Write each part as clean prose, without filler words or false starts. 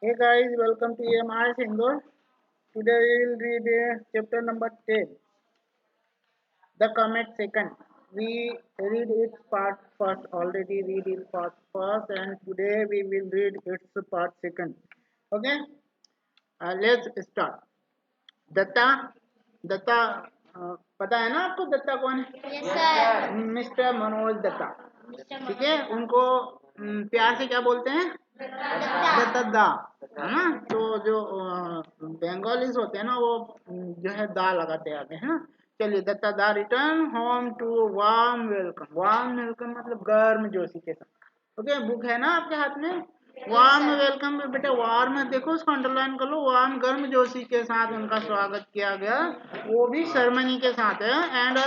Hey guys, welcome to EMR Single. Today we will read chapter number 10, The Comet Second. We read its part first, already read its part first, and today we will read its part second. Okay, let's start. Dutta Dutta पता है ना आपको दत्ता कौन है? Yes sir. Mister Manoj Datta. ठीक है, mister उनको प्यार से क्या बोलते हैं? दत्ता। दा, है ना? तो जो बंगालीज होते हैं ना वो जो है दा लगाते आगे, है ना? चलिए, Datta da return home to warm welcome. Warm welcome मतलब गर्म जोशी के साथ। ओके, बुक है ना आपके हाथ में? वार्म वेलकम में बेटा वार्म है, देखो उसको अंडरलाइन कर लो। वार्म गर्म जोशी के साथ उनका स्वागत किया गया, वो भी सेरेमनी के साथ है। एंड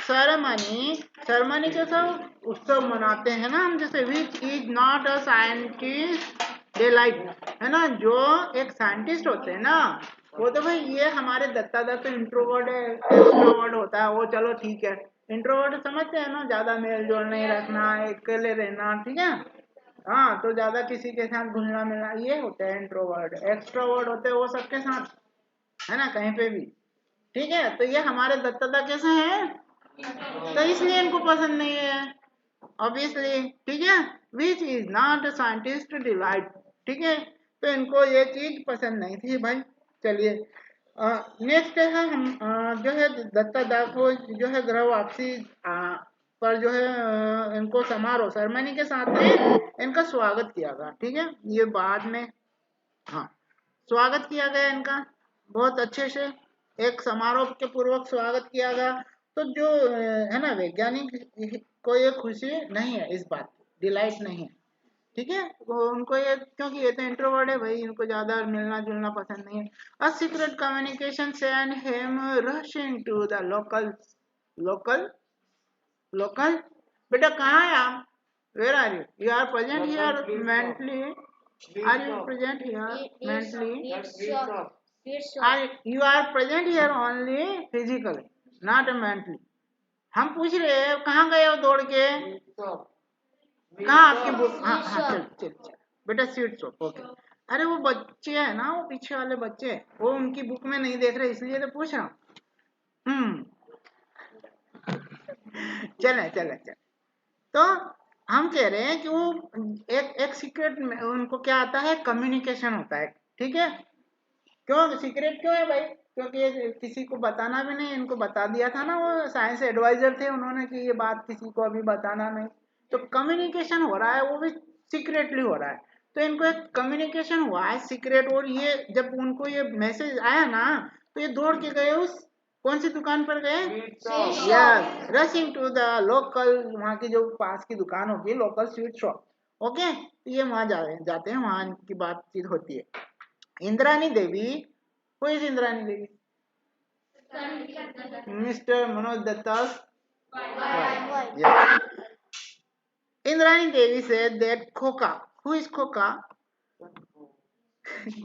सेरेमनी सेरेमनी के साथ उत्सव मनाते हैं ना हम, जैसे which is not a scientist delight, है ना? जो एक साइंटिस्ट होते हैं ना, वो तो भाई ये हमारे दत्ता दा तो इंट्रोवर्ट है, एक्सट्रोवर्ट होता है वो, चलो ठीक है। इंट्रोवर्ट समझते हैं ना, ज्यादा मेल जोल नहीं रखना, अकेले रहना, ठीक है। हाँ, तो ज्यादा किसी के साथ घुलना मिलना, ये होते हैं इंट्रोवर्ट। एक्सट्रोवर्ट होते हैं वो सबके साथ, है ना, कहीं पे भी। ठीक है, तो ये हमारे दत्तता कैसे हैं, तो इसलिए इनको पसंद नहीं है ऑब्वियसली। ठीक है, which is not scientist delight. ठीक है, तो इनको ये चीज पसंद नहीं थी भाई। चलिए, नेक्स्ट है हम जो है दत्ता दा को जो है ग्रह वापसी पर जो है इनको समारोह सेरेमनी के साथ में इनका स्वागत किया गया। ठीक है, ये बाद में, हाँ, स्वागत किया गया इनका बहुत अच्छे से, एक समारोह के पूर्वक स्वागत किया गया। तो जो है ना, वैज्ञानिक को ये खुशी नहीं है इस बात की, डिलाइट नहीं है। ठीक है, वो उनको ये, क्योंकि ये तो इंट्रोवर्ट है भाई, इनको ज्यादा मिलना जुलना पसंद नहीं है। A secret communication send him rushing to the local local. बेटा कहाँ है आप? Where are you? You are present here mentally? Are you present here mentally? You are present here only physically, not mentally. हम पूछ रहे हैं कहाँ गए हो दौड़ के? कहाँ आपकी बुक? हाँ हाँ, चल चल चल बेटा, स्वीट शॉप। ओके, अरे वो बच्चे है ना, वो पीछे वाले बच्चे, वो उनकी बुक में नहीं देख रहे, इसलिए तो पूछ रहा हूँ। चले चले चल, तो हम कह रहे हैं कि वो एक एक सीक्रेट में उनको क्या आता है, कम्युनिकेशन होता है। ठीक है, क्यों सीक्रेट क्यों है भाई? क्योंकि ये किसी को बताना भी नहीं, इनको बता दिया था ना, वो साइंस एडवाइजर थे उन्होंने, कि ये बात किसी को अभी बताना नहीं। तो कम्युनिकेशन हो रहा है, वो भी सीक्रेटली हो रहा है। तो इनको एक कम्युनिकेशन हुआ है सीक्रेट, और ये जब उनको ये मैसेज आया ना, तो ये दौड़ के गए उस कौन सी दुकान पर गए? Yes, rushing to the local, वहाँ की जो पास की दुकान होगी लोकल स्वीट शॉप। ओके, तो ये वहां जाते हैं, वहां की बातचीत होती है। Indrani Devi, who is Indrani Devi? Mister Manoj Datta. Yes. Indrani Devi से that Khoka, who is Khoka?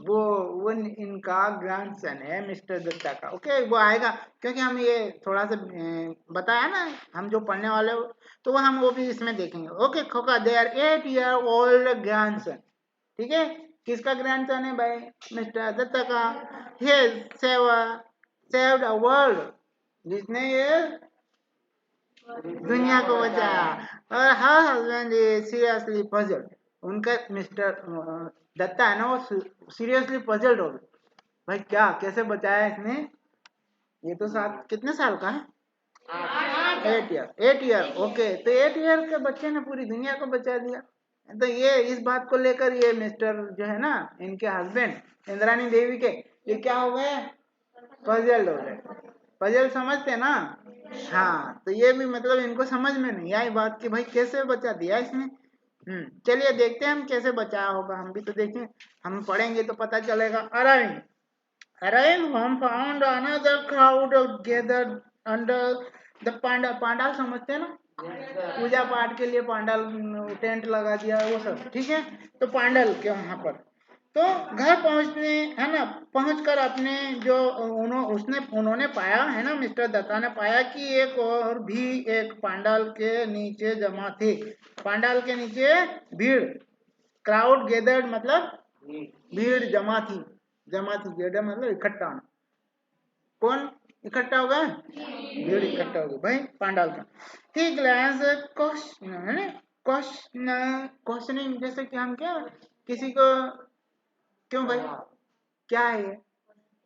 वो इनका ग्रैंडसन है मिस्टर दत्ता का। ओके, वो आएगा, क्योंकि हम ये थोड़ा सा बताया ना, हम जो पढ़ने वाले हो, तो वो हम वो भी इसमें देखेंगे। Okay, Khoka they are 8 year old grandson. ठीक है, किसका ग्रैंडसन है भाई? मिस्टर दत्ता का। हे सेव्ड अ वर्ल्ड, जिसने ये दुनिया को बचाया। और हर हस्बैंड सीरियसली पजल्ड, उनका मिस्टर दत्ता है ना, वो सीरियसली पजल्ड हो गए, भाई क्या कैसे बचाया इसने? ये तो सात कितने साल का है? 8 ईयर, 8 ईयर। ओके, तो 8 ईयर के बच्चे ने पूरी दुनिया को बचा दिया। तो ये इस बात को लेकर ये मिस्टर जो है ना, इनके हस्बैंड इंद्रानी देवी के, ये क्या हो गए? पजल्ड हो गए। पजल समझते हैं ना? हाँ, तो ये भी मतलब इनको समझ में नहीं आई बात कि भाई कैसे बचा दिया इसने। चलिए देखते हैं हम कैसे बचाया होगा, हम भी तो देखें, हम पढ़ेंगे तो पता चलेगा। Arriving home found another crowd gathered under the pandal. Pandal समझते हैं ना? पूजा पाठ के लिए पंडाल, टेंट लगा दिया वो सब। ठीक है, तो पंडाल के वहां पर, तो घर पहुंचने, है ना, पहुंचकर अपने जो उन्होंने पाया, है ना, मिस्टर दत्ता ने पाया कि एक और भी एक पंडाल के नीचे जमा थे। पंडाल के नीचे भीड़, क्राउड गेदर्ड मतलब भीड़ जमा थी, जेड मतलब इकट्ठा होना। कौन इकट्ठा होगा? भीड़ इकट्ठा होगी भाई पांडाल का। ही ग्लैंस क्वेश्चनिंग, जैसे कि हम क्या किसी को, क्यों भाई क्या है ये,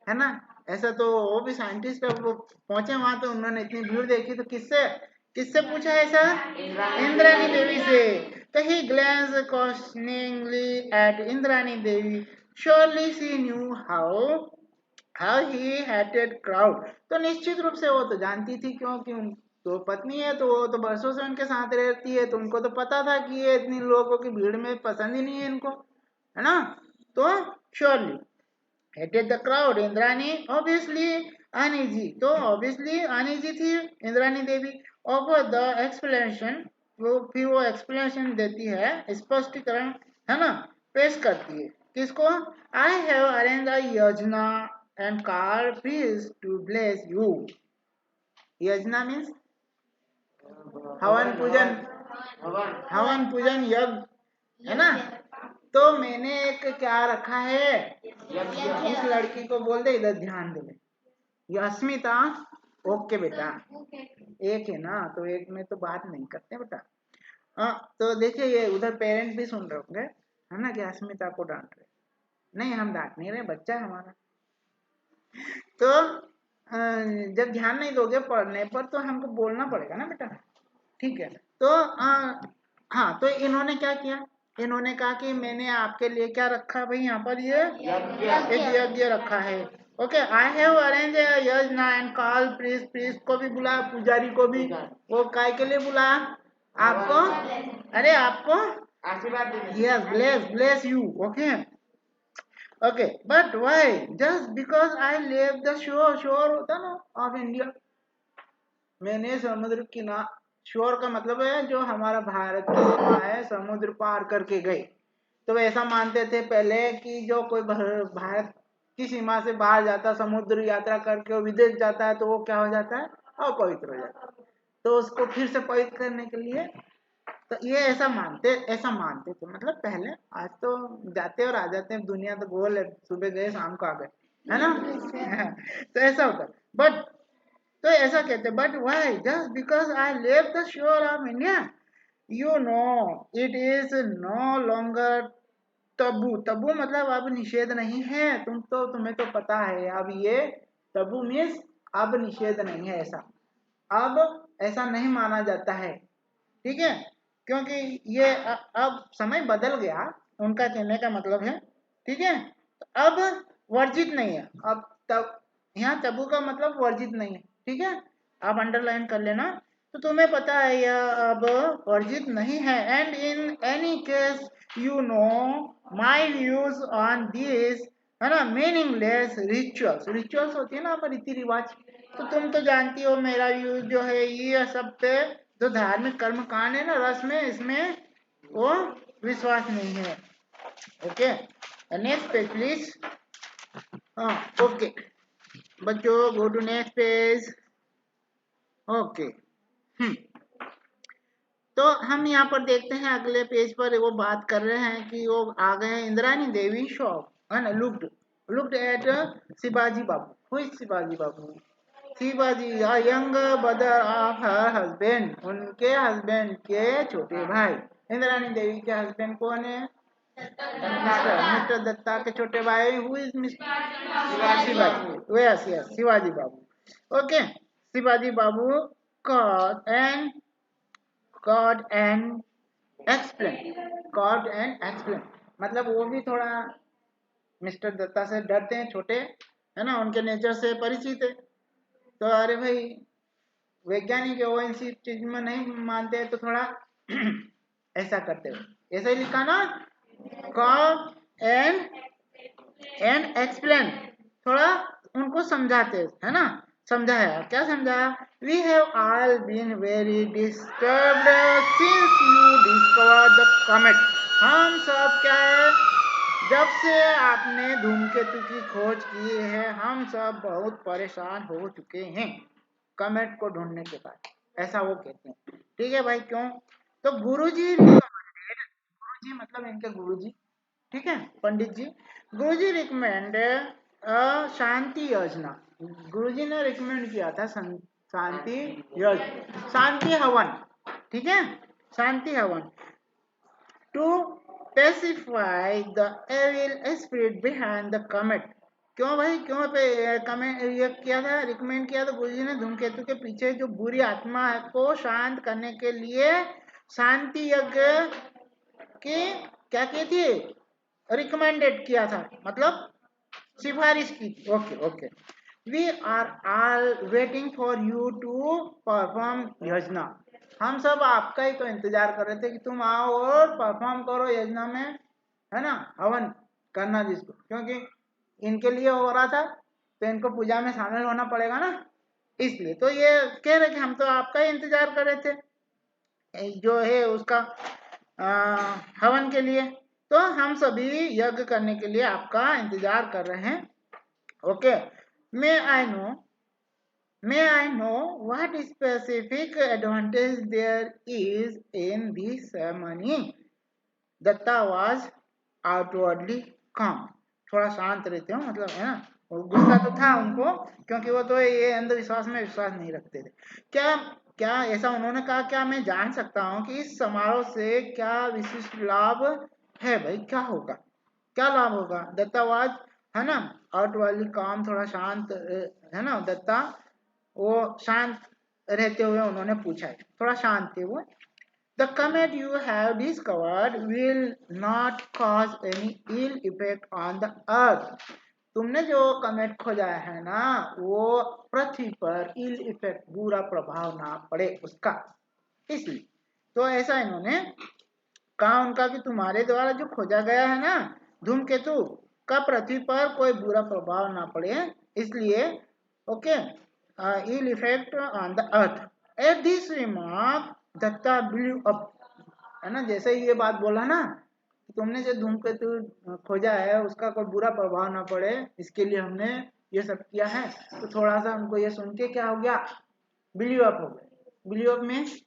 है ना? ऐसा तो वो भी साइंटिस्ट है, वो पहुंचे वहां तो उन्होंने इतनी भीड़ देखी तो किससे किससे पूछा ऐसा? इंद्रानी देवी से। तो he glance questioningly at Indrani Devi, surely she knew how he hated crowd. तो निश्चित रूप से वो तो जानती थी, क्योंकि तो पत्नी है तो वो तो बरसों से उनके साथ रहती है, तो उनको तो पता था कि ये इतनी लोगों की भीड़ में पसंद ही नहीं है इनको, है ना? तो surely hated the crowd, Indrani obviously uneasy, तो obviously uneasy थी इंद्रानी देवी। offer the explanation, वो फिर वो explanation देती है, स्पष्टीकरण, है ना, पेश करती है। किसको? I have arranged a yajna and called priests to bless you। Yojana means हवन पूजन, हवन पूजन यज्ञ, है ना? तो मैंने एक क्या रखा है, इस लड़की को बोल दे इधर ध्यान दे, ये अस्मिता, ओके बेटा, एक है ना तो एक में तो बात नहीं करते बेटा। हाँ तो देखिए ये उधर पेरेंट भी सुन रहे होंगे, है ना, कि अस्मिता को डांट रहे। नहीं हम डांट नहीं रहे, बच्चा है हमारा। तो जब ध्यान नहीं दोगे पढ़ने पर तो हमको बोलना पड़ेगा ना बेटा, ठीक है? तो हाँ तो इन्होंने क्या किया, इन्होंने कहा कि मैंने आपके लिए क्या रखा भाई, यहाँ पर ये एक यज्ञ रखा है। ओके, आई हैव अरेंज यज्ञ एंड कॉल प्रीस्ट को भी बुलाया, पुजारी को भी। वो काय के लिए बुलाया? आपको, अरे आपको आशीर्वाद देने। Yes, bless you. Okay okay, but why? Just because आई लेव द शोर होता ना ऑफ इंडिया, मैंने समुद्र किनारा, शोर का मतलब है जो हमारा भारत की सीमा है, समुद्र पार करके गए। तो वे ऐसा मानते थे पहले कि जो कोई भारत की सीमा से बाहर जाता, समुद्र यात्रा करके वो विदेश जाता है, तो वो क्या हो जाता है? अपवित्र हो जाता है। तो उसको फिर से पवित्र करने के लिए, तो ये ऐसा मानते थे, मतलब पहले। आज तो जाते और आ जाते हैं, दुनिया तो गोल है, सुबह गए शाम को आ गए, है ना? तो ऐसा होता, बट तो ऐसा कहते, but why? Just because I live the shore of India, you know it is no longer taboo. Taboo मतलब अब निषेध नहीं है, तुम्हें तो पता है, अब ये तबू मीन्स अब निषेध नहीं है, ऐसा अब ऐसा नहीं माना जाता है, ठीक है? क्योंकि ये अब समय बदल गया, उनका कहने का मतलब है, ठीक है? अब वर्जित नहीं है, अब तब यहाँ तबू का मतलब वर्जित नहीं है, ठीक है? आप अंडरलाइन कर लेना। तो तुम्हें पता है यह अब वर्जित नहीं है। And in any case you know my views on this, है ना, मीनिंगलेस रिचुअल्स होती है ना पर रीति रिवाज, तो तुम तो जानती हो मेरा व्यूज जो है ये सब पे, जो धार्मिक कर्म कांड है ना रस्म, इसमें वो विश्वास नहीं है। Okay, next page please. हाँ ओके बच्चों, go to next page. Okay तो हम यहाँ पर देखते हैं अगले पेज पर वो बात कर रहे हैं कि वो आ गए हैं इंद्रानी देवी शॉप, है ना, looked at Shivaji Babu. Who is Shivaji Babu? Shivaji a younger brother of her husband, उनके हस्बैंड के छोटे भाई। इंद्रानी देवी के हस्बैंड कौन है? मिस्टर दत्ता के छोटे भाई। Who is mister Shivaji? Yes yes, Shivaji Babu. Okay, Shivaji Babu caught and explain मतलब वो भी थोड़ा मिस्टर दत्ता से डरते हैं, छोटे, है ना, उनके नेचर से परिचित है। तो अरे भाई वैज्ञानिक है वो, इन चीज में नहीं मानते हैं, तो थोड़ा ऐसा करते हो, ऐसा ही लिखा ना, कॉल एंड एक्सप्लेन, थोड़ा उनको समझाते, है ना, समझाया। क्या समझाया? We have all been very disturbed since you discover the comet. हम सब क्या है, जब से आपने धूमकेतु की खोज की है हम सब बहुत परेशान हो चुके हैं, कॉमेट को ढूंढने के बाद, ऐसा वो कहते हैं, ठीक है भाई? क्यों? तो गुरुजी मतलब इनके गुरुजी, ठीक है पंडित जी, गुरुजी रिकमेंड शांति योजना। गुरुजी ने रिकमेंड किया था शांति योजना, शांति हवन, ठीक है, शांति हवन to pacify the evil spirit behind the comet. क्यों भाई, क्यों पे कमेंट ये किया था, रिकमेंड किया था गुरुजी ने धूमकेतु के पीछे जो बुरी आत्मा है को शांत करने के लिए शांति यज्ञ की क्या की थी, रिकमेंडेड किया था, मतलब सिफारिश की। Okay okay, we are all waiting for you to perform योजना। हम सब आपका ही तो इंतजार कर रहे थे कि तुम आओ और परफॉर्म करो योजना में, है ना, हवन करना जिसको, क्योंकि इनके लिए हो रहा था तो इनको पूजा में शामिल होना पड़ेगा ना, इसलिए तो ये कह रहे कि हम तो आपका ही इंतजार कर रहे थे जो है उसका हवन के लिए, तो हम सभी यज्ञ करने के लिए आपका इंतजार कर रहे हैं। Okay, may I know what specific advantage there is in this ceremony? Datta was outwardly calm, थोड़ा शांत रहते हो मतलब, है ना, और गुस्सा तो था उनको क्योंकि वो तो ये अंधविश्वास में विश्वास नहीं रखते थे। क्या क्या ऐसा उन्होंने कहा, क्या मैं जान सकता हूँ कि इस समारोह से क्या विशिष्ट लाभ है भाई, क्या होगा, क्या लाभ होगा? दत्ता वाज, है ना, आउटवर्डली काम, थोड़ा शांत, है ना, दत्ता वो शांत रहते हुए उन्होंने पूछा है, थोड़ा शांत थे वो। The comet you have discovered will not cause any ill effect on the earth. तुमने जो कमेट खोजा है ना वो पृथ्वी पर इल इफेक्ट, बुरा प्रभाव ना पड़े उसका, इसलिए तो ऐसा इन्होंने कहा उनका कि तुम्हारे द्वारा जो खोजा गया है ना धूमकेतु का पृथ्वी पर कोई बुरा प्रभाव ना पड़े, इसलिए okay, ill effect on the earth. At this remark Datta blew up, है ना, जैसे ही ये बात बोला ना कि तुमने जो धूमकेतु खोजा है उसका कोई बुरा प्रभाव ना पड़े इसके लिए हमने ये सब किया है, तो थोड़ा सा उनको ये सुन के क्या हो गया, बिलीव अप हो गए। बिलीव अप मीन्स,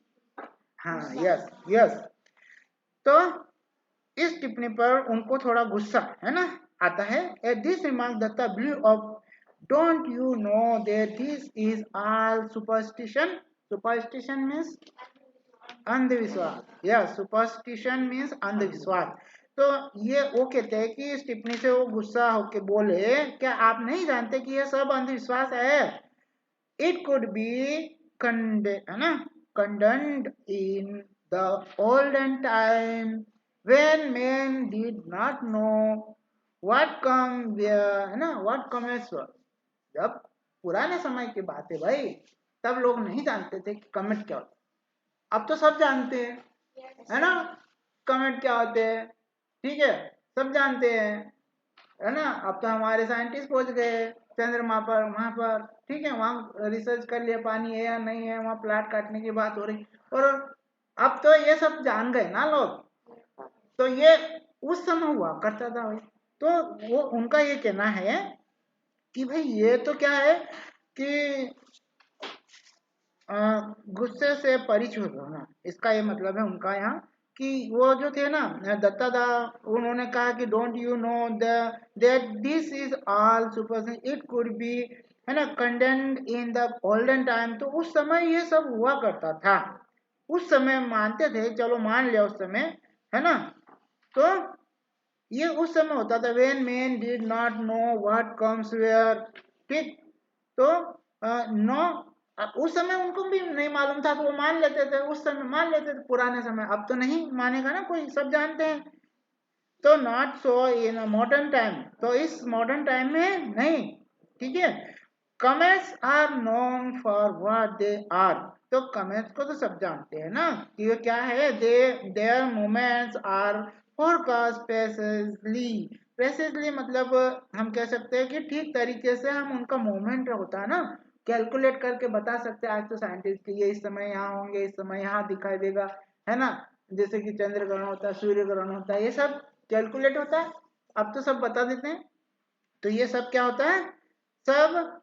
हाँ, यस यस, तो इस टिप्पणी पर उनको थोड़ा गुस्सा, है ना, आता है। At this remark Datta blew up, don't you know that this is all superstition. Superstition means अंधविश्वास, या सुपरस्टिशन मीन्स अंधविश्वास। तो ये वो कहते हैं कि इस टिप्पणी से वो गुस्सा होके बोले, क्या आप नहीं जानते कि ये सब अंधविश्वास है? इट कुड बी है ना, condemned in the olden time when men did not know what come where, है ना, what comes were। जब पुराने समय की बात है भाई, तब लोग नहीं जानते थे कि कमेट क्या होता, अब तो सब जानते हैं, है ना, कमेट क्या होते हैं, ठीक है, सब जानते हैं, है ना। अब तो हमारे साइंटिस्ट पहुंच गए चंद्रमा पर, वहां पर, ठीक है, वहां रिसर्च कर लिया पानी है या नहीं है, वहां प्लाट काटने की बात हो रही, और अब तो ये सब जान गए ना लोग, तो ये उस समय हुआ करता था भाई। तो वो उनका ये कहना है कि भाई ये तो क्या है कि गुस्से से परिचित होना, इसका ये मतलब है उनका यहाँ कि वो जो थे ना दत्ता दा, उन्होंने कहा कि don't you know that this is all super, it could be, है ना, condemned in the olden time. तो उस समय ये सब हुआ करता था, उस समय मानते थे, चलो मान लिया उस समय, है ना, तो ये उस समय होता था when men did not know what comes where, ठीक, तो नो, उस समय उनको भी नहीं मालूम था तो वो मान लेते थे, उस समय मान लेते थे पुराने समय, अब तो नहीं मानेगा ना कोई, सब जानते हैं। तो not so in modern time, तो इस मॉडर्न टाइम में नहीं, ठीक है। Comets are known for what they are, तो कमेट्स को तो सब जानते हैं ना कि ये क्या है, दे देयर मूवमेंट्स आर फोरकास्ट प्रेसिजली, मतलब हम कह सकते हैं कि ठीक तरीके से हम उनका मूवमेंट होता है ना कैलकुलेट करके बता सकते हैं। आज तो साइंटिस्ट ये इस समय यहाँ होंगे, इस समय यहाँ दिखाई देगा, है ना, जैसे कि चंद्र ग्रहण होता है, सूर्य ग्रहण होता है, ये सब कैलकुलेट होता है, अब तो सब बता देते हैं। तो ये सब क्या होता है, सब,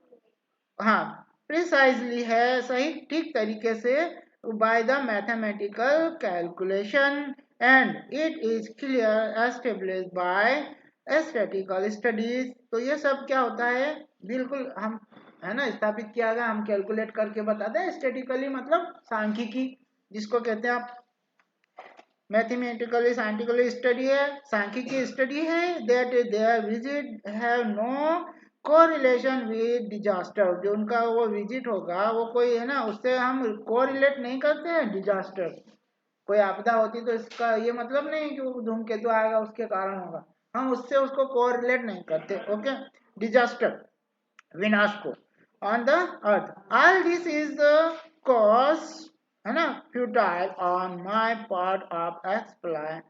हाँ, प्रिसाइजली है, सही ठीक तरीके से by the mathematical calculation and it is clear established by statistical studies। तो ये सब क्या होता है, बिल्कुल हम है ना स्थापित किया गया, हम कैलकुलेट करके बताते हैं। स्टैटिकली मतलब सांख्यिकी जिसको कहते हैं आप, मैथमेटिकली साइंटिफिकली स्टडी है, सांख्यिकी स्टडी है। That their visit have no correlation with disaster. जो उनका वो विजिट होगा वो कोई है ना, उससे हम कोरिलेट नहीं करते हैं डिजास्टर। कोई आपदा होती तो इसका ये मतलब नहीं कि वो धूमकेतु आएगा उसके कारण होगा, हम उससे उसको कोरिलेट नहीं करते। ओके, डिजास्टर विनाश को on the earth. All this is the cause है ना futile on my part of explain.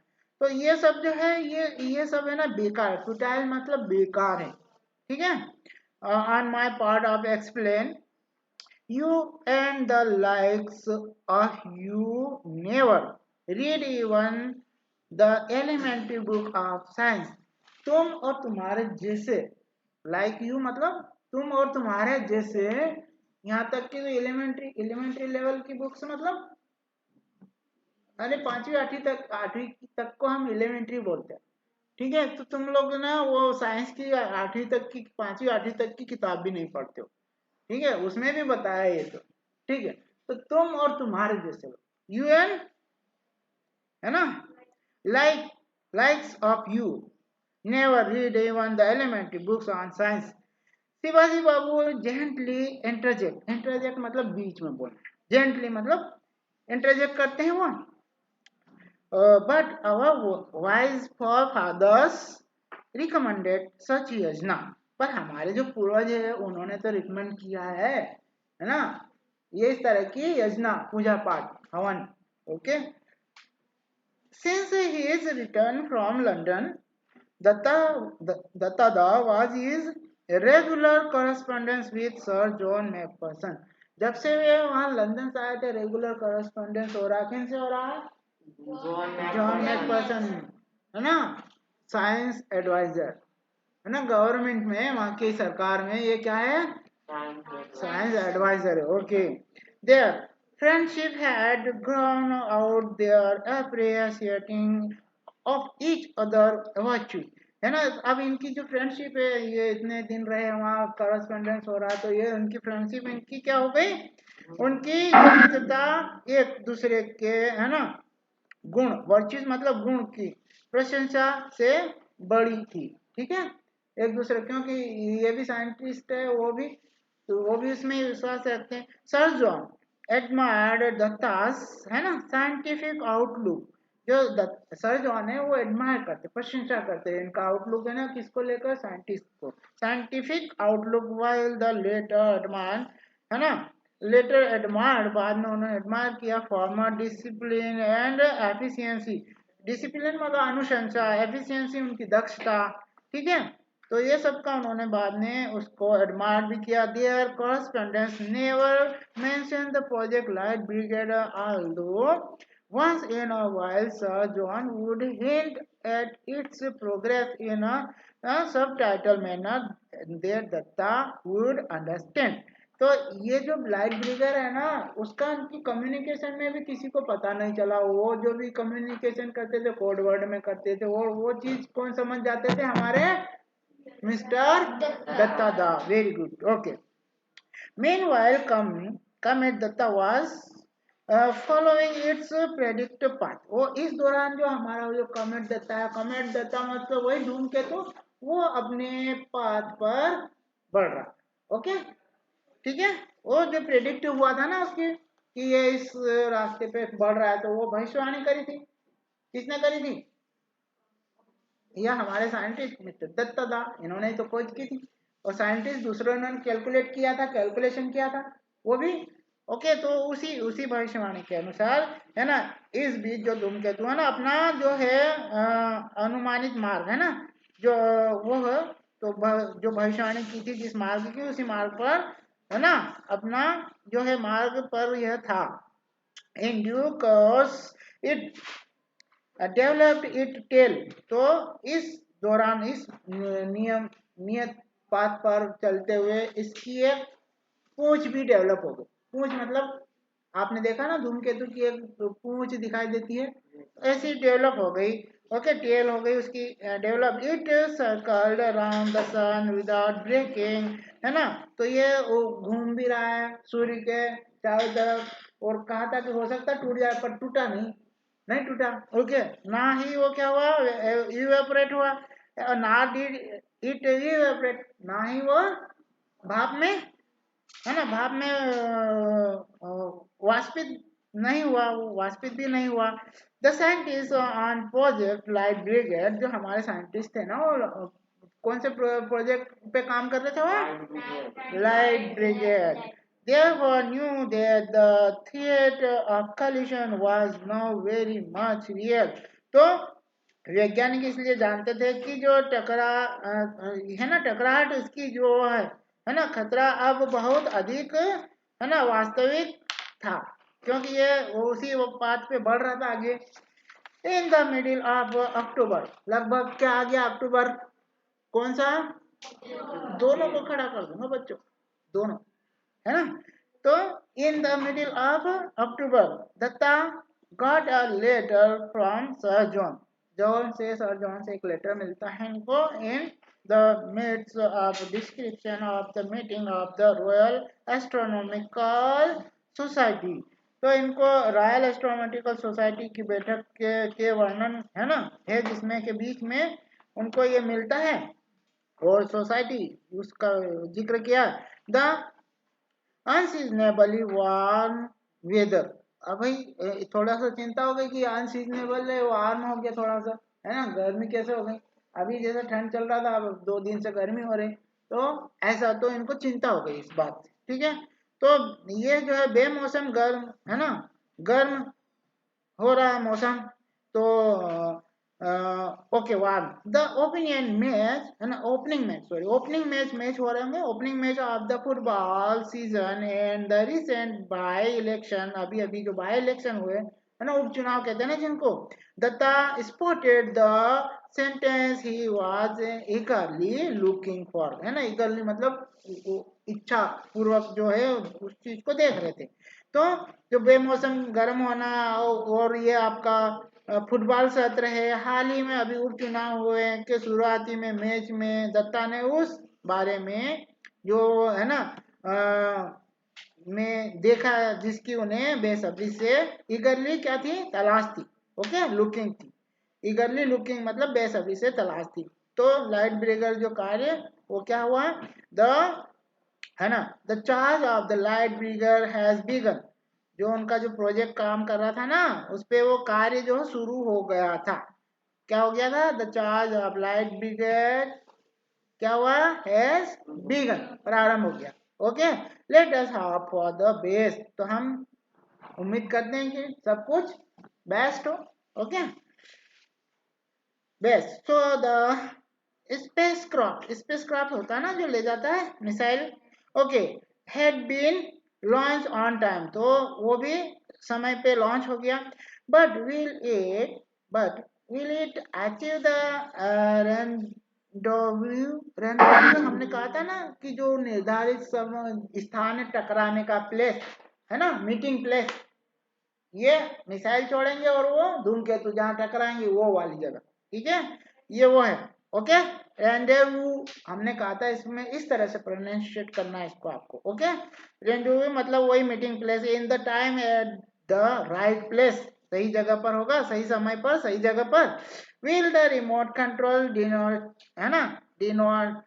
तो ये सब जो है ये सब है ना बेकार। फ्यूटाइल मतलब बेकार है, ठीक है। On my part of explain you and the likes of you never read even the elementary book of science। तुम और तुम्हारे जैसे, like you मतलब तुम और तुम्हारे जैसे, यहाँ तक कि एलिमेंट्री लेवल की बुक्स मतलब अरे आठवीं तक को हम एलिमेंट्री बोलते हैं, ठीक है। तो तुम लोग ना वो साइंस की आठवीं तक की, पांचवी आठवीं तक की किताब भी नहीं पढ़ते हो, ठीक है, उसमें भी बताया ये तो, ठीक है। तो तुम और तुम्हारे जैसे लोग, यूएन है ना, likes of you never read even the elementary books on science. Shivaji Babu gently interject मतलब बीच में बोलना, जेंटली मतलब इंटरजेक्ट करते हैं वो। But our wise fathers recommended such योजना। पर हमारे जो पूर्वज है उन्होंने तो रिकमेंड किया है ना, ये इस तरह की योजना, पूजा पाठ, हवन। Okay, since he is return from London, Datta दा was is regular correspondence with sir John Macpherson. जब से वे वहां लंदन से आए थे रेगुलर कॉरेस्पॉन्डेंस हो रहा है। किन से हो रहा है? जॉन मैकफर्सन है ना, साइंस एडवाइजर है ना, गवर्नमेंट में, वहां की सरकार में ये क्या है, साइंस एडवाइजर है। Okay, their friendship had grown out their appreciating of each other virtue है ना। अब इनकी जो फ्रेंडशिप है, ये इतने दिन रहे वहाँ करस्पॉन्डेंस हो रहा, तो ये उनकी फ्रेंडशिप इनकी क्या हो गई, उनकी जो मित्रता एक दूसरे के है ना गुण, वर्चुअस मतलब गुण की प्रशंसा से बड़ी थी, ठीक है। एक दूसरे, क्योंकि ये भी साइंटिस्ट है, वो भी, तो वो भी उसमें विश्वास रखते हैं। सर जॉन एडमायर्ड दत्तास है ना साइंटिफिक आउटलुक। जो सर जॉन है वो एडमायर करते, प्रशंसा करते हैं इनका आउटलुक है ना, किसको लेकर, साइंटिस्ट को, scientific outlook. While the latter admire है ना, लेटर एडमायर्ड बाद में उन्होंने एडमायर किया former discipline and efficiency. Discipline मतलब अनुशंसा, एफिशिएंसी उनकी दक्षता, ठीक है। तो ये सब का उन्होंने बाद में उसको एडमायर भी किया। Their correspondence never mention the project light brigade although once in a while Sir John would hint at its progress in a subtitle manner that Datta would understand। तो ये जो लाइट ब्रिगर है ना, उसका उनकी कम्युनिकेशन में भी किसी को पता नहीं चला। वो जो भी कम्युनिकेशन करते थे कोड वर्ड में करते थे, वो चीज कौन समझ जाते थे, हमारे मिस्टर दत्ता दा। Very good, okay. Meanwhile comet Datta was following its predict path. वो इस दौरान जो हमारा जो कमेट दत्ता है, कमेट दत्ता मतलब वही धूमकेतु, वो अपने पाथ पर बढ़ रहा, ओके, ठीक है। वो जो प्रेडिक्ट हुआ था ना उसकी, कि ये इस रास्ते पे बढ़ रहा है, तो वो भविष्यवाणी करी थी, किसने करी थी, यह हमारे साइंटिस्ट मिस्टर दत्ता दा, इन्होंने ही तो खोज की थी। और साइंटिस्ट दूसरों ने कैलकुलेट किया था, कैलकुलेशन किया था वो भी, ओके। तो उसी भविष्यवाणी के अनुसार है ना, इस बीच जो धूमकेतु है ना अपना जो है अनुमानित मार्ग है ना, जो वो है, तो जो भविष्यवाणी की थी जिस मार्ग की, उसी मार्ग पर है ना अपना जो है मार्ग पर यह था। In due course it developed it tail. तो इस दौरान इस नियत पाथ पर चलते हुए इसकी एक पूंछ भी डेवलप हो गई। पूंछ मतलब आपने देखा ना धूमकेतु की एक पूंछ दिखाई देती है, ऐसी डेवलप हो गई। ओके, टेल हो गई उसकी develop. It circled around the sun without breaking, है ना। तो ये वो घूम भी रहा है सूर्य के चारों तरफ, और कहा था कि हो सकता है टूट जाए, पर टूटा नहीं, नहीं टूटा। ओके, ना ही वो क्या हुआ, इवेपोरेट हुआ, ना डिड इट इवेपोरेट, ना ही वो भाप में, है ना, भाप में वाष्पित नहीं हुआ, वो वाष्पित भी नहीं हुआ। The scientist on project light brigade, जो हमारे साइंटिस्ट थे ना, वो कौन से प्रोजेक्ट पे काम कर रहे थे, वो light brigade, therefore knew that the threat of collision was now very much real। तो वैज्ञानिक इसलिए जानते थे कि जो है ना, टकराहट इसकी जो है ना, खतरा अब बहुत अधिक, है ना, वास्तविक था, क्योंकि ये वो उसी वो पाथ पे बढ़ रहा था आगे। इन द मिडिल ऑफ अक्टूबर, लगभग क्या आ गया अक्टूबर, कौन सा, दोनों को खड़ा कर दूंगा बच्चों, दोनों, है ना। तो in the middle of October Datta got a letter from Sir John, John से, सर जॉन से एक लेटर मिलता है इनको, in the midst of description of the meeting of the Royal Astronomical Society. तो इनको रॉयल एस्ट्रोनॉमिकल सोसाइटी की बैठक के वर्णन, है ना, है जिसमें के बीच में उनको ये मिलता है, और सोसाइटी उसका जिक्र किया, द अनसीजनेबली वार्म वेदर। अब भाई थोड़ा सा चिंता हो गई कि अनसीजनेबल है, वार्म हो गया थोड़ा सा, है ना, गर्मी कैसे हो गई, अभी जैसे ठंड चल रहा था अब 2 दिन से गर्मी हो रही, तो ऐसा तो इनको चिंता हो गई इस बात से, ठीक है। तो ये जो है बेमौसम गर्म, है ना, गर्म हो रहा है मौसम। तो okay, one the opinion match, है ना, opening match, sorry opening match हो रहे होंगे, opening match of the football season and the recent by election, अभी अभी जो बाय इलेक्शन हुए, है ना, उपचुनाव कहते हैं ना जिनको, Datta spotted the sentence he was eagerly looking for, है ना, ईगरली मतलब इच्छा पूर्वक जो है उस चीज को देख रहे थे। तो जो बेमौसम गर्म होना, और ये आपका फुटबॉल सत्र है, हाल ही में अभी उपचुनाव हुए के शुरुआती में मैच में दत्ता ने उस बारे में जो है ना में देखा, जिसकी उन्हें बेसब्री से ईगरली क्या थी, तलाश थी। ओके, लुकिंग थी, ईगरली लुकिंग मतलब बेसब्री से तलाश थी। तो लाइट ब्रेकर जो कार्य वो क्या हुआ, द, है ना, the charge of the light brigade has begun, जो उनका जो प्रोजेक्ट काम कर रहा था ना, उस पे वो कार्य जो शुरू हो गया था। क्या हो गया था, the charge of light brigade क्या हुआ, हैज बिगन, प्रारंभ हो गया। Okay, let us hope for the best, तो हम उम्मीद करते हैं कि सब कुछ बेस्ट हो। Okay, best. So the spacecraft होता है ना जो ले जाता है missile, okay, had been launch on time, तो वो भी समय पे लॉन्च हो गया। But but will it achieve the rendezvous, हमने कहा था ना कि जो निर्धारित समय स्थान है टकराने का, प्लेस, है ना, मीटिंग प्लेस, ये मिसाइल छोड़ेंगे और वो धूमकेतु जहां टकराएंगे वो वाली जगह, ठीक है, ये वो है। ओके, रेंडेवू हमने कहा था, इसमें इस तरह से प्रोनाउंसिएट करना है इसको आपको। ओके, रेंडेवू मतलब वही meeting place, in the time at the right place, सही जगह पर होगा, सही समय पर, सही जगह पर। Will the remote control denote, है ना, डिनोट,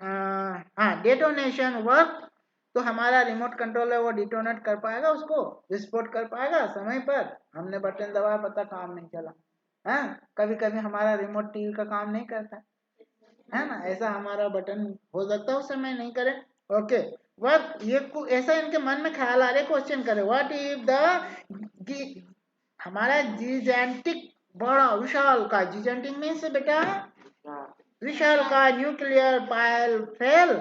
हाँ, डेटोनेशन वर्क, तो हमारा रिमोट कंट्रोल है वो डिटोनेट कर पाएगा, उसको विस्फोट कर पाएगा समय पर, हमने बटन दबाया पता काम नहीं चला, है, कभी कभी हमारा रिमोट टीवी का काम नहीं करता, है ना, ऐसा हमारा बटन हो सकता है उस समय नहीं करे। ओके, वर्क, ये ऐसा इनके मन में ख्याल आ रहे, क्वेश्चन करे, व्हाट इफ द हमारा जीजेंटिक, बड़ा विशाल का, जीजेंटिक मीन्स बेटा विशाल का nuclear pile fail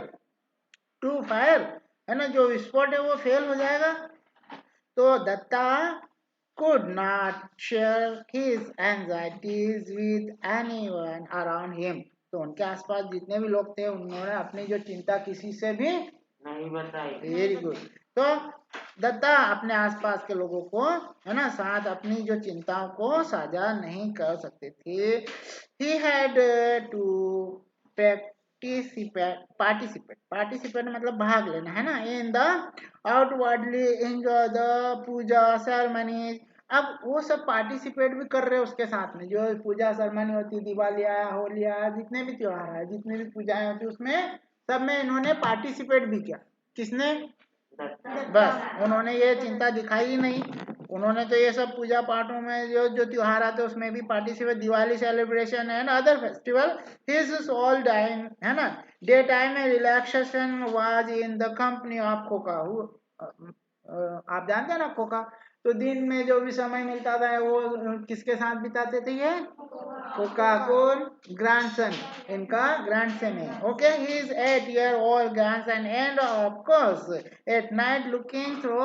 to fire, है ना, जो विस्फोट है वो फेल हो जाएगा। तो Dutta could not share his anxieties with anyone around him, तो उनके आसपास जितने भी लोग थे उन्होंने अपनी जो चिंता किसी से भी नहीं बताई। वेरी गुड, तो दत्ता अपने आसपास के लोगों को, है ना, साथ अपनी जो चिंताओं को साझा नहीं कर सकते थे। ही हैड टू पार्टिसिपेट मतलब भाग लेना, है ना, in the outwardly enjoy the puja ceremonies. अब वो सब पार्टिसिपेट भी कर रहे हैं उसके साथ में, जो पूजा सेरेमनी होती है, दिवाली आया, होली आया, जितने भी त्योहार है, जितने भी पूजाएं होती है, उसमें सब में इन्होंने पार्टिसिपेट भी किया। किसने? बस उन्होंने ये चिंता दिखाई ही नहीं। उन्होंने तो ये सब पूजा पाठों में जो जो त्योहार आते हैं उसमें भी participate, Diwali celebration and other festival. His soul time, है ना, डे टाइम में relaxation was in the company of Khoka. आप जानते हैं ना खोका? तो दिन में जो भी समय मिलता था वो किसके साथ बिताते थे ये? खोका कौन? ग्रैंडसन, इनका ग्रैंडसन है। Okay, he is 8 year old grandson end of course at night looking through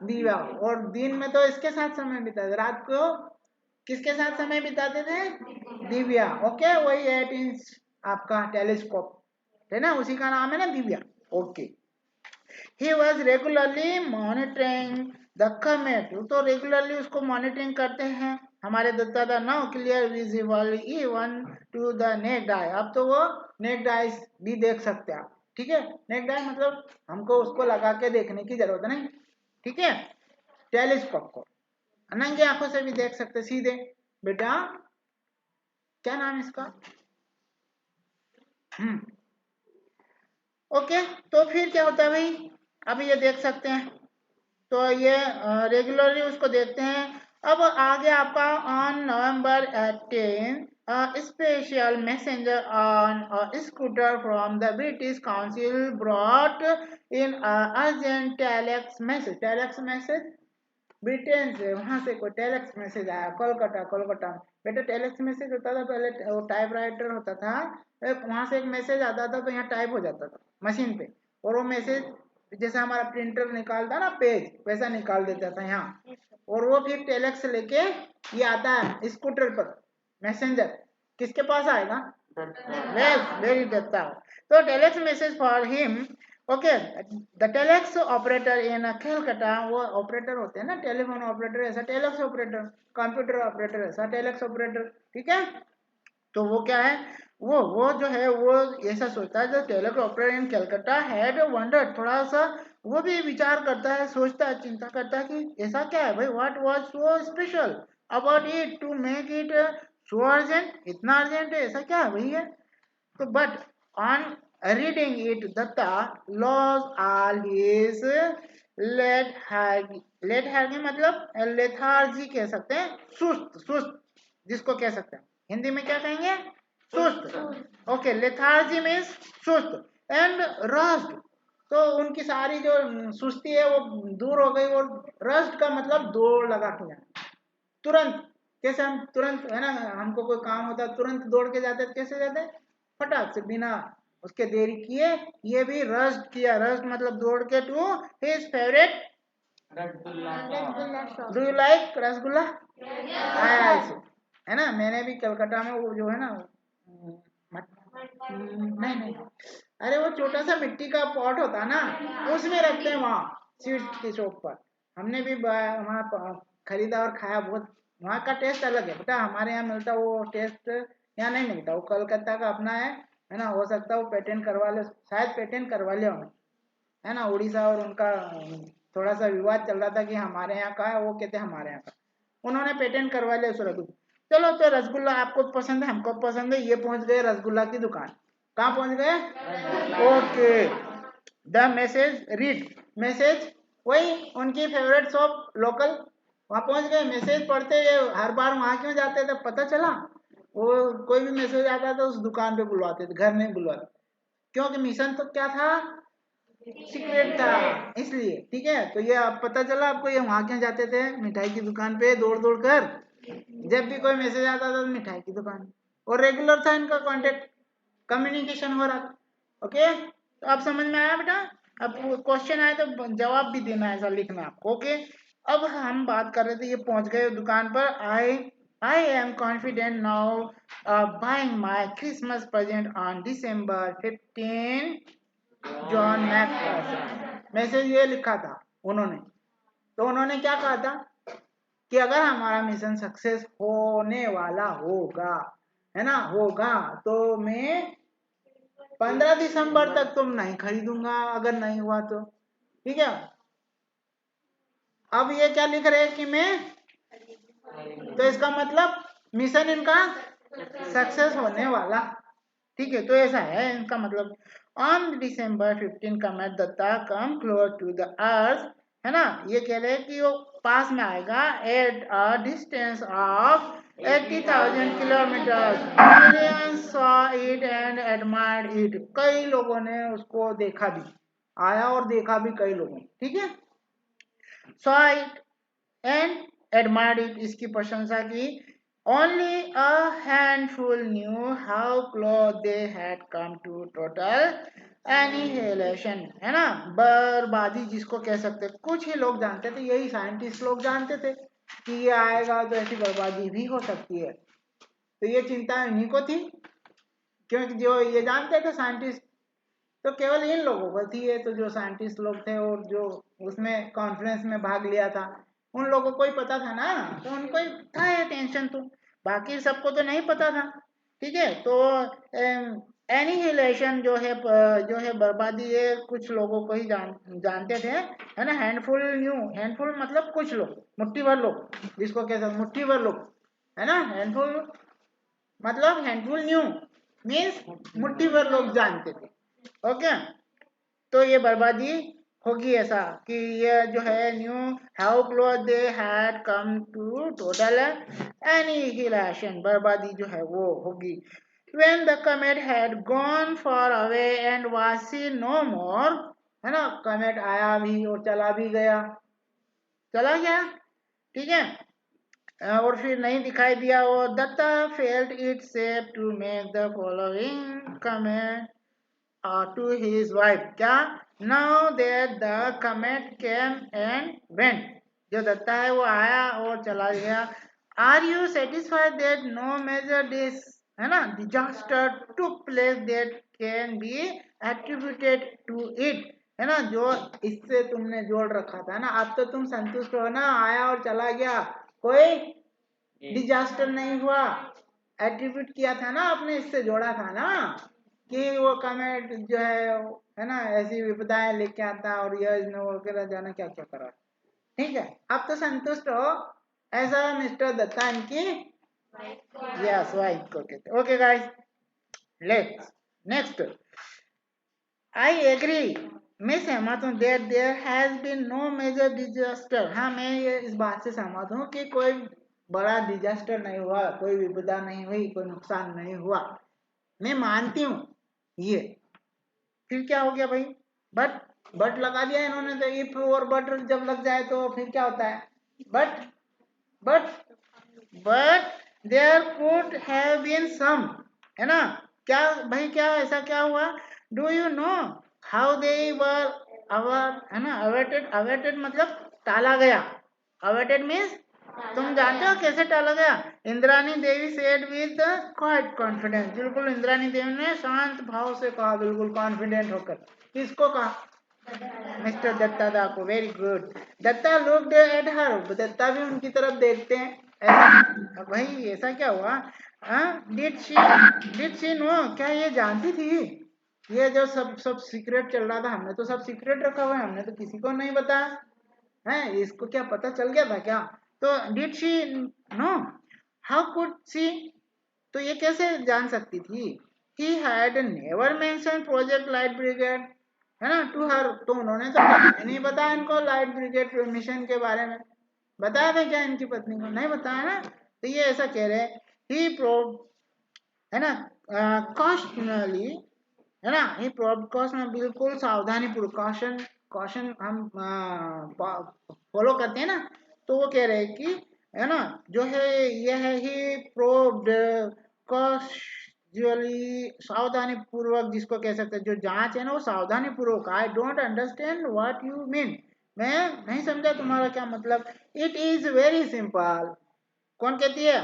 दिया। और दिन में तो इसके साथ समय बिताते, रात को किसके साथ समय बिताते थे? दिव्या। ओके, वही 8 इंच आपका टेलीस्कोप है ना, उसी का नाम है ना Divya. Okay, he was regularly monitoring the comet. तो रेगुलरली उसको मॉनिटरिंग करते हैं हमारे दादा। Now clear visible even to the naked eye. अब तो वो नेक्ड आई भी देख सकते हैं आप, ठीक है। नेक्ड आई मतलब हमको उसको लगा के देखने की जरूरत नहीं, ठीक है। टेलीस्कोप को नंगी आंखों से भी देख सकते सीधे। बेटा क्या नाम है इसका? ओके, तो फिर क्या होता है भाई, अभी ये देख सकते हैं, तो ये रेगुलरली उसको देखते हैं। अब आगे आपका on November 18 special messenger on scooter from the British council brought in urgent telex message. Britain से वहां से कोई टेलेक्स मैसेज आया कोलकाता में। बेटा टेलेक्स मैसेज होता था पहले, वो टाइपराइटर होता था, वहां से एक मैसेज आता था तो यहाँ टाइप हो जाता था मशीन पे, और वो मैसेज जैसे हमारा प्रिंटर निकालता ना पेज, वैसा निकाल देता था यहाँ। और वो फिर टेलेक्स लेके ये आता है स्कूटर पर मैसेंजर, किसके पास आएगा? वेरी दत्ता। तो telex message for him. Okay, the telex operator in Calcutta, वो ऑपरेटर होते हैं ना, टेलीफोन ऑपरेटर ऐसा टेलेक्स ऑपरेटर, कंप्यूटर ऑपरेटर ऐसा टेलेक्स ऑपरेटर, ठीक है। तो वो क्या है, वो जो है वो ऐसा सोचता है, जो telecom operator in Calcutta had wonder, थोड़ा सा वो भी विचार करता है, सोचता है, चिंता करता है कि ऐसा क्या है भाई, what was so special about it to make it so urgent, इतना अर्जेंट है, ऐसा क्या है भैया। तो but on reading it Datta lost all his lethargy मतलब लेथार्जी कह सकते हैं, सुस्त सुस्त जिसको कह सकते हैं, हिंदी में क्या कहेंगे? सुस्त। ओके, लेथार्जी मीन्स सुस्त एंड रस्ट। तो उनकी सारी जो सुस्ती है वो दूर हो गई, और रस्ट का मतलब दौड़ लगा के जाना तुरंत। कैसे हम तुरंत, है ना, हमको कोई काम होता है तुरंत दौड़ के जाते हैं, कैसे जाते हैं? फटाक से, बिना उसके देरी किए। ये भी रस्ट किया, रस्ट मतलब दौड़ के to his favourite do you like rasgulla? है ना, मैंने भी कलकत्ता में वो जो है ना नहीं नहीं, अरे वो छोटा सा मिट्टी का पॉट होता ना, उसमें रखते हैं वहाँ स्वीट की शॉप पर। हमने भी वहाँ खरीदा और खाया, बहुत वहाँ का टेस्ट अलग है बेटा, हमारे यहाँ मिलता वो टेस्ट यहाँ नहीं मिलता, वो कलकत्ता का अपना है ना। हो सकता है वो पेटेंट करवा ले, शायद पेटेंट करवा लिया उन्होंने, है ना। उड़ीसा और उनका थोड़ा सा विवाद चल रहा था कि हमारे यहाँ का है, वो कहते हैं हमारे यहाँ का, उन्होंने पेटेंट करवा लिया उस रसगुल्ला। चलो, तो रसगुल्ला आपको पसंद है, हमको पसंद है, ये पहुंच गए रसगुल्ला की दुकान। कहाँ पहुंच गए? Okay, the message read message, वही उनकी फेवरेट शॉप लोकल, वहां पहुंच गए। मैसेज पढ़ते हर बार वहां क्यों जाते थे पता चला, वो कोई भी मैसेज आता था उस दुकान पे बुलवाते थे, घर नहीं बुलवाते, क्योंकि मिशन तो क्या था, सीक्रेट था, इसलिए, ठीक है। तो ये अब पता चला आपको, ये वहां क्यों जाते थे मिठाई की दुकान पे दौड़ दौड़ कर, जब भी कोई मैसेज आता था तो मिठाई की दुकान, और रेगुलर था इनका कांटेक्ट, कम्युनिकेशन हो रहा था। ओके, तो अब समझ में आया बेटा? अब क्वेश्चन आए तो जवाब भी देना है, ऐसा लिखना आपको। ओके, अब हम बात कर रहे थे, ये पहुंच गए दुकान पर। I am confident now buying my Christmas present on December 15 John Macpherson. Message ये लिखा था उन्होंने। तो उन्होंने क्या कहा था कि अगर हमारा मिशन सक्सेस होने वाला होगा, है ना, होगा, तो मैं 15 दिसंबर तक तुम नहीं खरीदूंगा अगर नहीं हुआ तो। ठीक है। अब ये क्या लिख रहे हैं कि मैं, तो इसका मतलब मिशन इनका सक्सेस होने वाला। ठीक है, तो ऐसा है इनका मतलब। On December 15 comet Dutta come close to the earth, है ना, ये कह रहे हैं कि वो पास में आएगा at a distance of 80,000 kilometre. Millions saw it and admired it. कई लोगों ने उसको देखा भी, आया और देखा भी कई लोगों ने। ठीक है, saw it and admired it, इसकी प्रशंसा की। Only a handful knew how close they had come to total annihilation, है ना, बर्बादी जिसको कह सकते हैं। कुछ ही लोग जानते थे, यही साइंटिस्ट लोग जानते थे कि ये आएगा तो ऐसी बर्बादी भी हो सकती है। तो ये चिंता इन्हीं को थी, क्योंकि जो ये जानते थे साइंटिस्ट, तो केवल इन लोगों को थी। ये तो जो साइंटिस्ट लोग थे और जो उसमें कॉन्फ्रेंस में भाग लिया था, उन लोगों को ही पता था ना, तो उनको ही था ये टेंशन। तो बाकी सबको तो नहीं पता था। ठीक है, तो एनिहिलेशन जो है बर्बादी, ये कुछ लोगों को ही जानते थे, है ना। हैंडफुल न्यू, हैंडफुल मतलब कुछ लोग, मुट्ठी भर लोग, जिसको कहते हैं मुट्ठी भर लोग, है ना। हैंडफुल मतलब हैंडफुल न्यू मीन्स मुट्ठी भर लोग जानते थे। ओके, तो ये बर्बादी होगी, ऐसा कि ये जो है knew how close they had come to total annihilation, बर्बादी जो है वो होगी। when the comet had gone far away and was seen no more, है ना, कमेट आया भी और चला भी गया, चला गया। ठीक है, और फिर नहीं दिखाई दिया वो। Datta felt it safe to make the following comment to his wife, क्या, now that the comet came and went, जो दत्ता है वो आया और चला गया। are you satisfied that no major है ना disaster took place that can be attributed to it, है ना, जो इससे तुमने जोड़ रखा था ना, अब तो तुम संतुष्ट हो ना, आया और चला गया, कोई डिजास्टर नहीं हुआ। एट्रीब्यूट किया था ना आपने, इससे जोड़ा था ना कि वो कमेट जो है ना, ऐसी विपदाएं लेके आता और यह इसने वगैरह जाना क्या क्या करा। ठीक है, अब तो संतुष्ट हो, ऐसा मिस्टर दत्ता इनकी यस वाइफ को कहते। Okay guys, let's next. I agree, मैं सहमत हूँ that there has been no major disaster. हाँ, मैं ये इस बात से सहमत हूँ कि कोई बड़ा डिजास्टर नहीं हुआ, कोई विपदा नहीं हुई, कोई नुकसान नहीं हुआ, मैं मानती हूँ ये। फिर क्या हो गया भाई, बट लगा दिया इन्होंने। तो इफ और बट जब लग जाए तो फिर क्या होता है, but but but there could have been some, है ना। क्या भाई, क्या ऐसा क्या हुआ, do you know how they were our, है ना, अवेटेड, अवेटेड मतलब टाला गया। अवेटेड मीन्स तुम जानते हो कैसे टाला गया। इंद्रानी देवी सेड विद क्वाइट कॉन्फिडेंस, बिल्कुल इंद्रानी देवी ने शांत भाव से कहा, बिल्कुल कॉन्फिडेंट होकर। किसको कहा, मिस्टर दत्ता दा को। Very good. Datta looked at her, Datta भी उनकी तरफ देखते हैं। ऐसा भाई, ऐसा क्या हुआ, डिड शी नो, क्या ये जानती थी, ये जो सब सब सीक्रेट चल रहा था, हमने तो सब सीक्रेट रखा हुआ है, हमने तो किसी को नहीं बताया है, इसको क्या पता चल गया था क्या। तो did she know, how could see, तो ये कैसे जान सकती थी। He had never mention project light brigade, है ना, टू हर, तो उन्होंने तो कभी नहीं बताया इनको लाइट ब्रिगेड मिशन के बारे में। बताया था क्या इनकी पत्नी को, नहीं बताया ना। तो ये ऐसा कह रहे हैं, ही प्रो, है ना, कॉशनली, है ना, ही प्रोकॉशन, बिल्कुल सावधानी पूर्वक, कॉशन, कॉशन हम फॉलो करते हैं ना। तो वो कह रहे हैं कि, है ना, जो है ये है ही प्रोब्ड कॉशली, सावधानी पूर्वक जिसको कह सकते हैं, जो जांच है ना वो सावधानी पूर्वक। I don't understand what you mean, मैं नहीं समझा तुम्हारा क्या मतलब। इट इज वेरी सिंपल, कौन कहती है,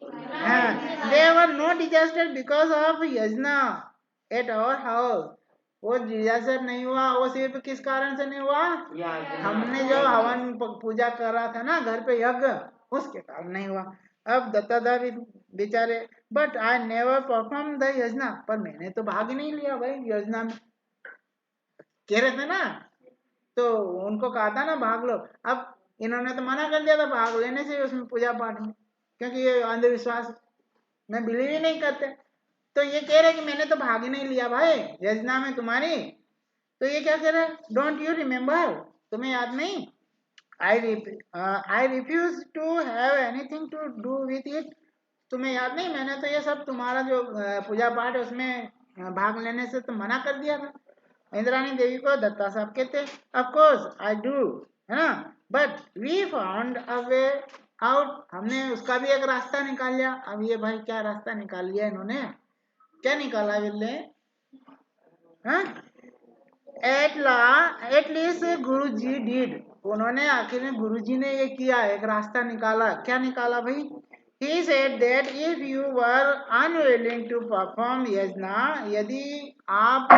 हाँ, there were no disaster because of yajna at our house, वो डिजास्टर नहीं हुआ, वो सिर्फ किस कारण से नहीं हुआ, हमने जो हवन पूजा कर रहा था ना घर पे यज्ञ, उसके कारण नहीं हुआ। अब दत्तादा भी बेचारे, but I never perform the योजना, पर मैंने तो भाग ही नहीं लिया भाई योजना में, कह रहे थे ना, तो उनको कहा था ना भाग लो। अब इन्होंने तो मना कर दिया था भाग लेने से उसमें पूजा पाठ में, क्योंकि ये अंधविश्वास में बिलीव ही नहीं करते। तो ये कह रहे कि मैंने तो भाग ही नहीं लिया भाई योजना में तुम्हारी। तो ये क्या कह रहे हैं, डोंट यू रिमेम्बर, तुम्हें याद नहीं, I refuse to have anything to do with it, तुम्हें याद नहीं, मैंने तो ये सब तुम्हारा जो पूजा पाठ है उसमें भाग लेने से तो मना कर दिया था। इंद्राणी देवी को दत्ता साहब कहते, ऑफ कोर्स आई डू, है ना, but we found a way out, हमने उसका भी एक रास्ता निकाल लिया। अब ये भाई क्या रास्ता निकाल लिया इन्होंने, क्या निकाला बिल्ले, हाँ, at least Guru ji did, उन्होंने आखिर में गुरु जी ने ये किया, एक रास्ता निकाला। क्या निकाला भाई, he said that if you were unwilling to perform yajna, यदि आप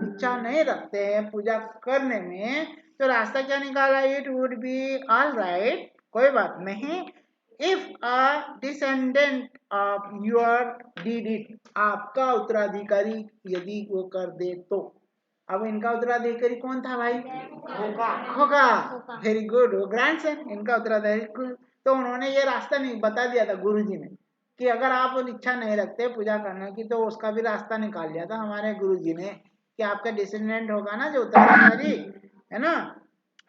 इच्छा नहीं रखते हैं पूजा करने में, तो रास्ता क्या निकाला, it would be all right, कोई बात नहीं, if a descendant of your did it, आपका उत्तराधिकारी यदि वो कर दे तो। अब इनका उत्तराधिकारी कौन था भाई, खोका, वेरी गुड, वो ग्रैंडसन इनका उत्तराधिकारी। तो उन्होंने ये रास्ता नहीं बता दिया था गुरुजी ने, कि अगर आप इच्छा नहीं रखते पूजा करने की, तो उसका भी रास्ता निकाल दिया था हमारे गुरुजी ने, कि आपका डिसेंडेंट होगा ना जो उत्तराधिकारी है ना,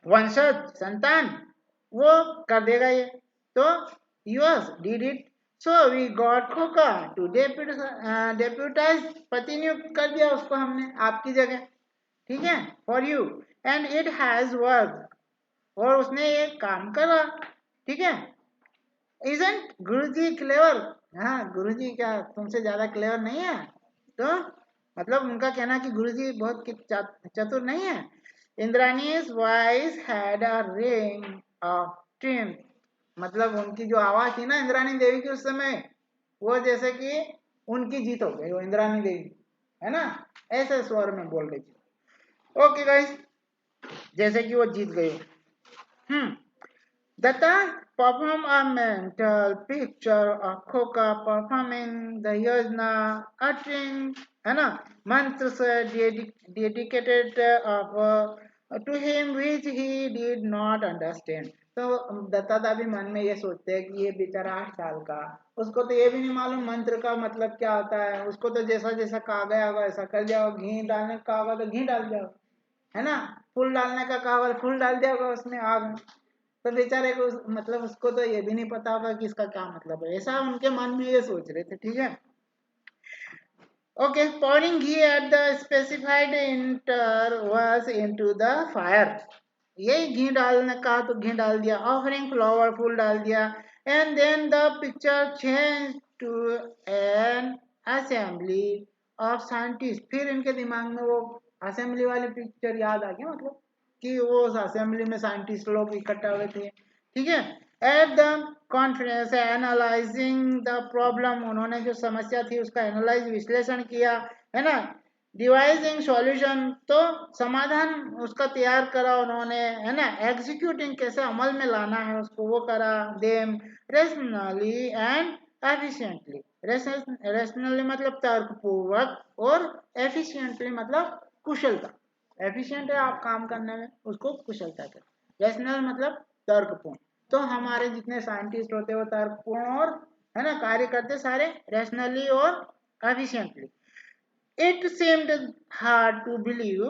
वंशज संतान, वो कर देगा ये। तो US did it, so we got Khoka to deputize, प्रतिनियुक्त कर दिया उसको हमने आपकी जगह, ठीक है, for you, and it has work, और उसने ये काम करा, ठीक है। इजंट गुरुजी क्लेवर, हाँ गुरुजी क्या तुमसे ज्यादा क्लेवर नहीं है, तो मतलब उनका कहना कि गुरुजी बहुत चतुर नहीं है। Indrani's voice had a ring of truth, मतलब उनकी जो आवाज थी ना इंद्राणी देवी की उस समय, वो जैसे कि उनकी जीत हो गई, वो इंद्राणी देवी है ना, ऐसे स्वर में बोल रही थी। ओके गाइस, जैसे कि वो जीत गए। Datta perform a mental picture of Khoka performing the yajna, uttering है ना mantras dedicated to him which he did not understand। तो दत्तादा भी मन में ये सोचते हैं कि ये बेचारा 8 साल का, उसको तो ये भी नहीं मालूम मंत्र का मतलब क्या होता है, उसको तो जैसा जैसा कहा गया होगा ऐसा कर दिया होगा, घी डालने का होगा तो घी डाल दिया होगा, है ना, फूल डालने का कहा होगा फूल डाल दिया होगा उसमें आग में। तो बेचारे को मतलब उसको तो ये भी नहीं पता होगा कि इसका क्या मतलब है, ऐसा उनके मन में ये सोच रहे थे, ठीक है। Okay, pouring ghee at the specified intervals into the fire, यही घी डालने का तो घी डाल दिया, ऑफरिंग फ्लावर फूल डाल दिया, and then the picture change to an assembly of scientist, फिर इनके दिमाग में वो असेंबली वाली पिक्चर याद आ गया, मतलब कि वो असेंबली में साइंटिस्ट लोग इकट्ठा हुए थे, ठीक है। At the conference analysing the problem, उन्होंने जो समस्या थी उसका एनालाइज विश्लेषण किया, है ना, डिवाइसिंग सॉल्यूशन, तो समाधान उसका तैयार करा उन्होंने, है ना, एग्जीक्यूटिंग कैसे अमल में लाना है उसको वो करा, them rationally and efficiently, rationally मतलब तर्कपूर्वक, और एफिशिएंटली मतलब कुशलता, एफिशिएंट है आप काम करने में उसको कुशलता कहते, रेशनल मतलब तर्कपूर्ण। तो हमारे जितने साइंटिस्ट होते हैं वो तर्कपूर्ण और है ना कार्य करते सारे रेशनली और efficiently. It seemed hard to believe,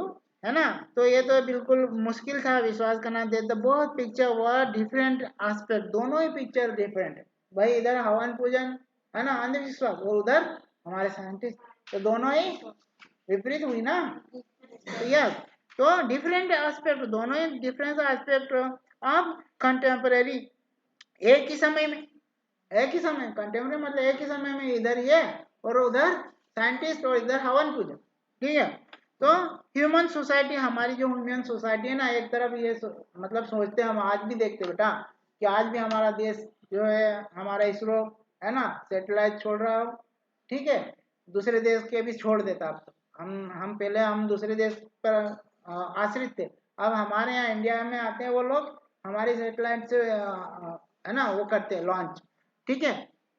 है ना, तो ये तो बिल्कुल मुश्किल था विश्वास करना, they the both picture were different aspect, दोनों ही पिक्चर डिफरेंट है भाई, इधर हवन पूजन है ना अंधविश्वास, और उधर हमारे साइंटिस्ट, तो दोनों ही विपरीत हुई ना, तो यस, तो डिफरेंट एस्पेक्ट, दोनों ही डिफरेंट एस्पेक्ट ऑफ कंटेम्परेरी, एक ही समय में, एक ही समय कंटेम्परेरी मतलब एक ही समय में इधर ये और उधर साइंटिस्ट और इधर हवन पूजन, ठीक है। तो ह्यूमन सोसाइटी, हमारी जो ह्यूमन सोसाइटी है ना, एक तरफ ये मतलब सोचते हैं, हम आज भी देखते बेटा कि आज भी हमारा देश जो है हमारा इसरो है ना सैटेलाइट छोड़ रहा हो, ठीक है, दूसरे देश के भी छोड़ देता, अब तो हम पहले हम दूसरे देश पर आश्रित थे। अब हमारे यहाँ इंडिया में आते हैं वो लोग, हमारी सैटेलाइट से है ना वो करते हैं लॉन्च। ठीक है,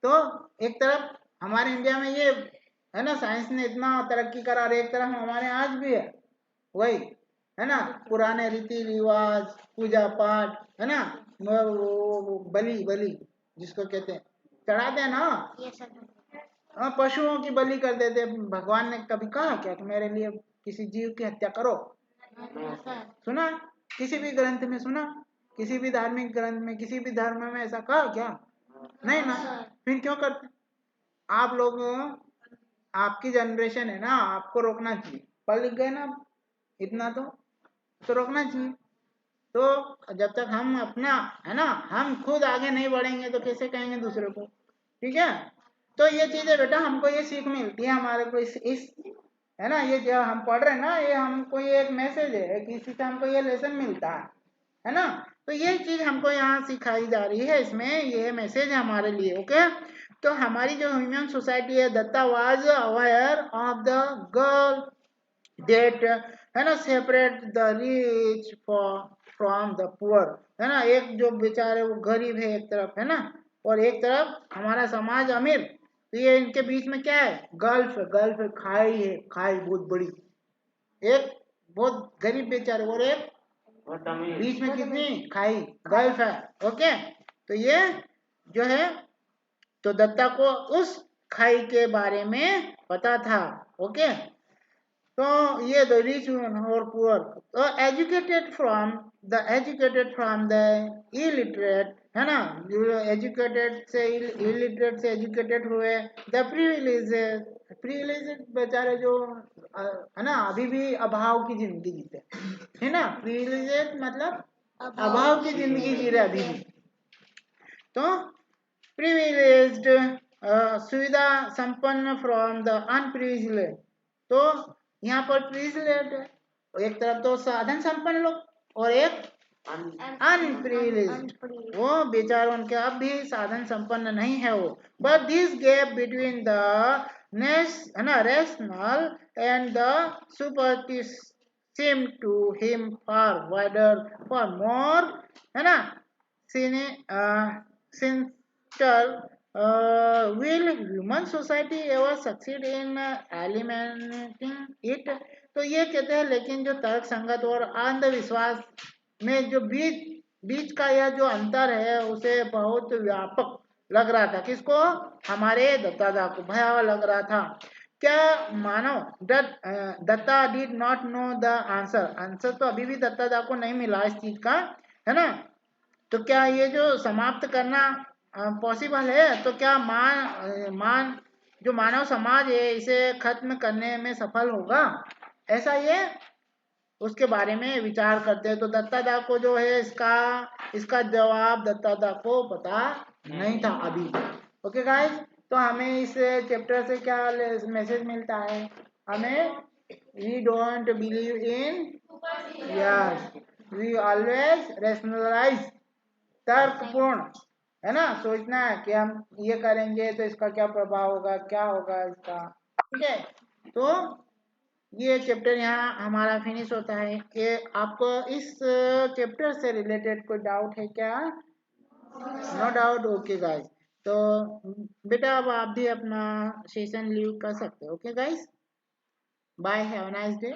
तो एक तरफ हमारे इंडिया में ये है ना साइंस ने इतना तरक्की करा, और एक तरफ हमारे आज भी है वही, है ना पुराने रीति रिवाज, पूजा पाठ, है ना वो बलि बलि जिसको कहते हैं, चढ़ाते हैं ना। हाँ, पशुओं की बलि कर देते। भगवान ने कभी कहा क्या कि मेरे लिए किसी जीव की हत्या करो? सुना किसी भी ग्रंथ में? सुना किसी भी धार्मिक ग्रंथ में, किसी भी धर्म में ऐसा कहा क्या? नहीं ना। फिर क्यों करते आप लोग? आपकी जनरेशन है ना, आपको रोकना चाहिए। पढ़ लिख गए ना इतना तो रोकना चाहिए। तो जब तक हम अपना है ना हम खुद आगे नहीं बढ़ेंगे तो कैसे कहेंगे दूसरे को? ठीक है, तो ये चीजें बेटा हमको ये सीख मिलती है हमारे को इस है ना, ये जो हम पढ़ रहे हैं ना, ये हमको ये एक मैसेज है कि इसी से हमको ये लेसन मिलता है ना। तो ये चीज हमको यहाँ सिखाई जा रही है, इसमें ये मैसेज है हमारे लिए। ओके, तो हमारी जो ह्यूमन सोसाइटी है, Datta was aware of the girl date है ना separate the rich from the poor, है ना। एक जो बेचारे वो गरीब है एक तरफ, है ना, और एक तरफ हमारा समाज अमीर। तो ये इनके बीच में क्या है? गल्फ गल्फ खाई है, खाई बहुत बड़ी। एक बहुत गरीब बेचारे और एक बीच में कितनी खाई, गल्फ है। ओके, तो ये जो है, तो दत्ता को उस खाई के बारे में पता था। ओके, तो ये द रिच और पुअर, तो एजुकेटेड फ्रॉम द इलिटरेट, है ना, एजुकेटेड से इलिटरेट से एजुकेटेड हुए। द प्रिविलेजेड बेचारे जो है ना अभी भी अभाव की जिंदगी जीते, है ना। प्रिविलेजेड मतलब अभाव की जिंदगी जी रहे अभी भी। तो प्रिविलेज्ड सुविधा संपन्न फ्रॉम द अनप्रिविलेज्ड, तो यहाँ पर प्रिविलेज्ड है, एक तरफ तो साधन संपन्न लोग और एक अनप्रिविलेज्ड, वो बेचारे उनके अब भी साधन संपन्न नहीं है वो। But this gap between the है ना rational and the superstitious seem to him far wider, far more, है ना sinister. Will human society ever succeed in eliminating it? तो ये कहते हैं, लेकिन जो तर्क संगत और अंधविश्वास में जो बीच का यह जो अंतर है उसे बहुत व्यापक लग रहा था। किसको? हमारे दत्तादा को भयावह लग रहा था। क्या Manav Dutta did not know the answer तो अभी भी दत्तादा को नहीं मिला इस चीज का, है ना। तो क्या ये जो समाप्त करना पॉसिबल है? तो क्या मान जो मानव समाज है इसे खत्म करने में सफल होगा? ऐसा ये उसके बारे में विचार करते हैं। तो दत्तादा को जो है इसका जवाब दत्तादा को पता नहीं था अभी। ओके गाइस, तो हमें इस चैप्टर से क्या मैसेज मिलता है? हमें we don't believe in, yes, we always rationalise, तर्कपूर्ण, है ना, सोचना है कि हम ये करेंगे तो इसका क्या प्रभाव होगा, क्या होगा इसका। ठीक है, तो ये चैप्टर यहाँ हमारा फिनिश होता है। कि आपको इस चैप्टर से रिलेटेड कोई डाउट है क्या? No doubt. ओके गाइस, तो बेटा अब आप भी अपना सेशन लीव कर सकते हो। Okay guys, bye, have a nice day.